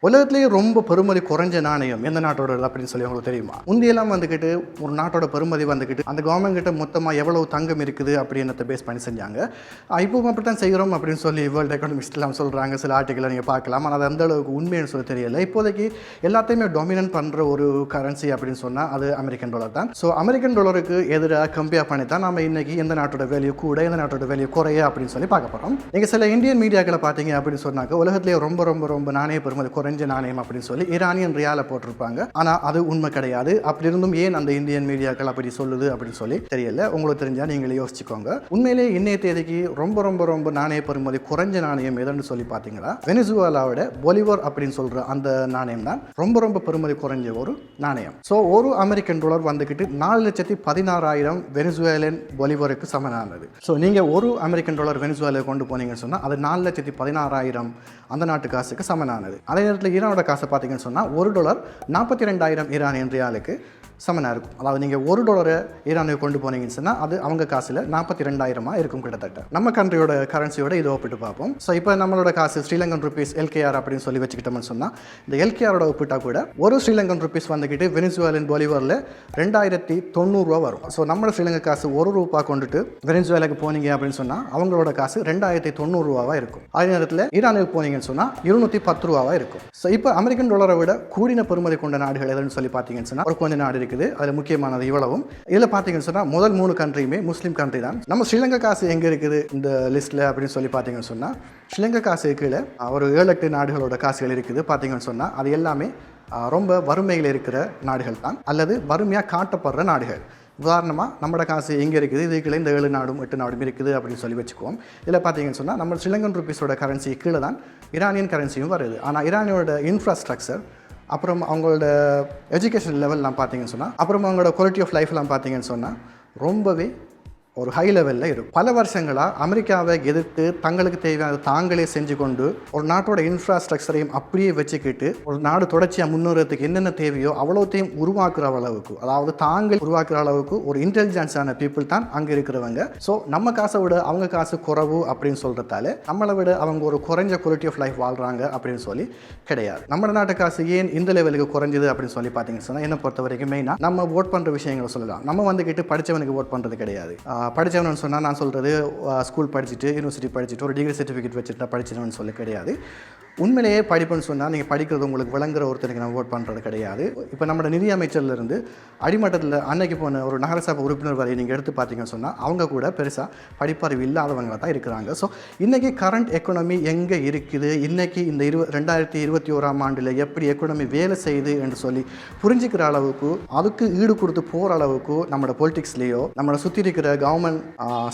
உலகத்திலேயே ரொம்ப பெருமதி குறைஞ்ச நாணயம் எந்த நாட்டோட அப்படின்னு சொல்லி உங்களுக்கு தெரியுமா? முந்தியெல்லாம் வந்துக்கிட்டு ஒரு நாட்டோட பெருமதி வந்துக்கிட்டு அந்த கவர்மெண்ட் கிட்ட மொத்தமாக எவ்வளவு தங்கம் இருக்குது அப்படின்றத பேஸ் பண்ணி செஞ்சாங்க. இப்போ அப்படி தான் செய்கிறோம் அப்படின்னு சொல்லி வேர்ல்டு எக்கனாமிக்ஸ்லாம் சொல்கிறாங்க. சில ஆர்டிகளை நீங்கள் பார்க்கலாம். ஆனால் அது அந்த அளவுக்கு உண்மைன்னு சொல்லி தெரியல. இப்போதைக்கு எல்லாத்தையுமே டாமினன்ட் பண்ணுற ஒரு கரன்சி அப்படின்னு சொன்னால் அது அமெரிக்கன் டாலர் தான். ஸோ அமெரிக்கன் டாலருக்கு எதிராக கம்பேர் பண்ணி தான் நம்ம இன்றைக்கி எந்த நாட்டோட வேல்யூ கூட எந்த நாட்டோட வேல்யூ குறைய அப்படின்னு சொல்லி பார்க்க போகிறோம். நீங்கள் சில இந்தியன் மீடியாக்களை பார்த்தீங்க அப்படின்னு சொன்னாக்க உலகத்திலேயே ரொம்ப ரொம்ப ரொம்ப நாணய பெருமதி குறைஞ்ச நாணயம் அப்படின்னு சொல்லி இரானியன் ரியால போட்டிருப்பாங்க. ஆனா அது உண்மை கிடையாது. அப்படி இருந்தும் ஏன் அந்த இந்தியன் மீடியாக்கள் அப்படி சொல்லுது அப்படின்னு சொல்லி தெரியல. உங்களுக்கு தெரிஞ்சா நீங்களே யோசிச்சுக்கோங்க. உண்மையிலேயே இன்னைய தேதிக்கு ரொம்ப ரொம்ப ரொம்ப நாணய பெறுமதி குறைஞ்ச நாணயம் எதுன்னு சொல்லி பார்த்தீங்கன்னா வெனிசுவேலாவோட பொலிவர் அப்படின்னு சொல்ற அந்த நாணயம் தான் ரொம்ப ரொம்ப பெறுமதி குறைஞ்ச ஒரு நாணயம். ஸோ ஒரு அமெரிக்கன் டாலர் வந்துக்கிட்டு 4,16,000 வெனிசுவேலன் பொலிவருக்கு சமனானது. ஸோ நீங்க ஒரு அமெரிக்கன் டாலர் வெனிசுவேலா கொண்டு போனீங்கன்னு சொன்னா அது 4,16,000 அந்த நாட்டு காசுக்கு சமனானது. அதே நேரத்தில் ஈரானோட காசை பார்த்தீங்கன்னு சொன்னால் $1 42,000 ஈரானியன் ரியாலுக்கு சமனாக இருக்கும். அதாவது நீங்கள் $1 ஈரானுக்கு கொண்டு போனீங்கன்னு சொன்னால் அது அவங்க காசில் 42,000 இருக்கும் கிட்டத்தட்ட. நம்ம கண்ட்ரியோட கரன்சியோட இதை ஒப்பிட்டு பார்ப்போம். ஸோ இப்போ நம்மளோட காசு ஸ்ரீலங்கன் ருபீஸ் LKR அப்படின்னு சொல்லி வச்சுக்கிட்டோம்னு சொன்னால் இந்த LKRோட ஒப்பிட்டா கூட ஒரு ஸ்ரீலங்கன் ருபீஸ் வந்துக்கிட்டு வெனிசுவேலன் பொலிவரில் 2,090 வரும். ஸோ நம்மளோட ஸ்ரீலங்கா காசு ₹1 கொண்டுட்டு வெனிசுவேலாக்கு போனீங்க அப்படின்னு சொன்னால் அவங்களோட காசு 2,090 இருக்கும். அதே நேரத்தில் ஈரானுக்கு போனீங்கன்னு சொன்னால் $210 இருக்கும். ஸோ இப்போ அமெரிக்கன் டாலரை விட கூடின பெறுமதி கொண்ட நாடுகள் எதுன்னு சொல்லி பார்த்தீங்கன்னு சொன்னால் ஒரு கொஞ்சம் நாடு இருக்குது. அதில் முக்கியமானது இவ்வளவும். இதில் பார்த்தீங்கன்னு சொன்னால் முதல் 3 கண்ட்ரியுமே முஸ்லீம் கண்ட்ரி தான். நம்ம ஸ்ரீலங்கா காசு எங்கே இருக்குது இந்த லிஸ்ட்டில் அப்படின்னு சொல்லி பார்த்தீங்கன்னு சொன்னால் ஸ்ரீலங்கா காசு கீழே ஒரு 7-8 நாடுகளோட காசுகள் இருக்குது. பார்த்தீங்கன்னு சொன்னால் அது எல்லாமே ரொம்ப வறுமையில் இருக்கிற நாடுகள் தான் அல்லது வறுமையாக காட்டப்படுற நாடுகள். உதாரணமாக நம்மளோட காசு எங்கே இருக்குது, இதுக்குள்ளே இந்த 7 நாடும் 8 நாடும் இருக்குது அப்படின்னு சொல்லி வச்சுக்குவோம். இதில் பார்த்தீங்கன்னு சொன்னால் நம்ம ஸ்ரீலங்கன் ருபீஸோட கரன்சி கீழே தான் இரானியன் கரன்சியும் வருது. ஆனால் இரானியோட இன்ஃப்ராஸ்ட்ரக்சர் அப்புறம் அவங்களோட எஜுகேஷன் லெவல்லாம் பார்த்தீங்கன்னு சொன்னால் அப்புறம் அவங்களோட குவாலிட்டி ஆஃப் லைஃப்லாம் பார்த்தீங்கன்னு சொன்னால் ரொம்பவே ஒரு ஹை லெவலில் இருக்கும். பல வருஷங்களாக அமெரிக்காவை எதிர்த்து தங்களுக்கு தேவையான தாங்களே செஞ்சு கொண்டு ஒரு நாட்டோட இன்ஃப்ராஸ்ட்ரக்சரையும் அப்படியே வச்சுக்கிட்டு ஒரு நாடு தொடர்ச்சியாக முன்னேறதுக்கு என்னென்ன தேவையோ அவ்வளோத்தையும் உருவாக்குற அளவுக்கு, அதாவது தாங்கள் உருவாக்குற அளவுக்கு ஒரு இன்டெலிஜென்ஸான பீப்புள் தான் அங்கே இருக்கிறவங்க. ஸோ நம்ம காசை விட அவங்க காசு குறைவு அப்படின்னு சொல்கிறதால நம்மளை விட அவங்க ஒரு குறைஞ்ச குவாலிட்டி ஆஃப் லைஃப் வாழ்கிறாங்க அப்படின்னு சொல்லி கிடையாது. நம்ம நாட்டு காசு ஏன் இந்த லெவலுக்கு குறைஞ்சது அப்படின்னு சொல்லி பார்த்தீங்கன்னு சொன்னால் என்னை பொறுத்த வரைக்கும் மெயினாக நம்ம ஓட் பண்ணுற விஷயங்களை சொல்லலாம். நம்ம வந்துக்கிட்டு படித்தவனுக்கு ஓட் பண்ணுறது கிடையாது. படித்தவனு சொன்னால் நான் சொல்கிறது ஸ்கூல் படிச்சுட்டு யூனிவர்சிட்டி படிச்சுட்டு ஒரு டிகிரி சர்டிஃபிகேட் வச்சுட்டு படிச்சிடணும்னு சொல்ல கிடையாது. உண்மையிலேயே படிப்புன்னு சொன்னால் நீங்கள் படிக்கிறது உங்களுக்கு விளங்குற ஒருத்தருக்கு நான் ஓட் பண்ணுறது கிடையாது. இப்போ நம்மளோட நிதி அமைச்சர்லேருந்து அடிமட்டத்தில் அன்னைக்கு போன ஒரு நகரசபை உறுப்பினர் வரை நீங்கள் எடுத்து பார்த்தீங்கன்னு சொன்னால் அவங்க கூட பெருசாக படிப்பறிவு இல்லாதவங்களாக தான் இருக்கிறாங்க. ஸோ இன்றைக்கி கரண்ட் எக்கனாமி எங்கே இருக்குது, இன்றைக்கி இந்த 2021ஆம் ஆண்டில் எப்படி எக்கனாமி வேலை செய்யுது என்று சொல்லி புரிஞ்சுக்கிற அளவுக்கு அதுக்கு ஈடு கொடுத்து போகிற அளவுக்கு நம்மளோட பொலிட்டிக்ஸ்லேயோ நம்மளை சுற்றி இருக்கிற கவர்மெண்ட்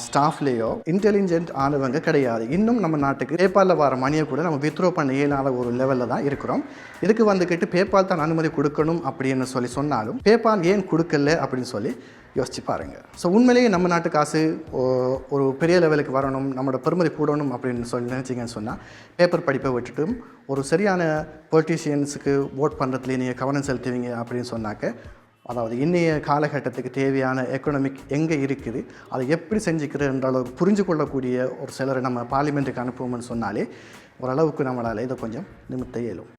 ஸ்டாஃப்லேயோ இன்டெலிஜென்ட் ஆனவங்க கிடையாது. இன்னும் நம்ம நாட்டுக்கு பேபாலில் வர மணியை கூட நம்ம வித்ரோ பண்ண இயலாத ஒரு லெவலில் தான் இருக்கிறோம். இதுக்கு வந்துக்கிட்டு பேபால் தான் அனுமதி கொடுக்கணும் அப்படின்னு சொல்லி சொன்னாலும் பேபால் ஏன் கொடுக்கல அப்படின்னு சொல்லி யோசிச்சு பாருங்கள். ஸோ உண்மையிலேயே நம்ம நாட்டு காசு ஒரு பெரிய லெவலுக்கு வரணும், நம்மளோட பெருமதி கூடணும் அப்படின்னு சொல்லி நினச்சிங்கன்னு சொன்னால் பேப்பர் படிப்பை விட்டுட்டும் ஒரு சரியான பொலிட்டீஷியன்ஸுக்கு ஓட் பண்ணுறதுலேயே நீங்கள் கவனம் செலுத்துவீங்க அப்படின்னு சொன்னாக்க, அதாவது இன்றைய காலகட்டத்துக்கு தேவையான எக்கனாமிக் எங்கே இருக்குது அதை எப்படி செஞ்சுக்கிறன்ற அளவுக்கு புரிஞ்சு கொள்ளக்கூடிய ஒரு சிலரை நம்ம பார்லிமெண்ட்டுக்கு அனுப்புவோம்னு சொன்னாலே ஓரளவுக்கு நம்மளால் இதை கொஞ்சம் நிமித்த இயலும்.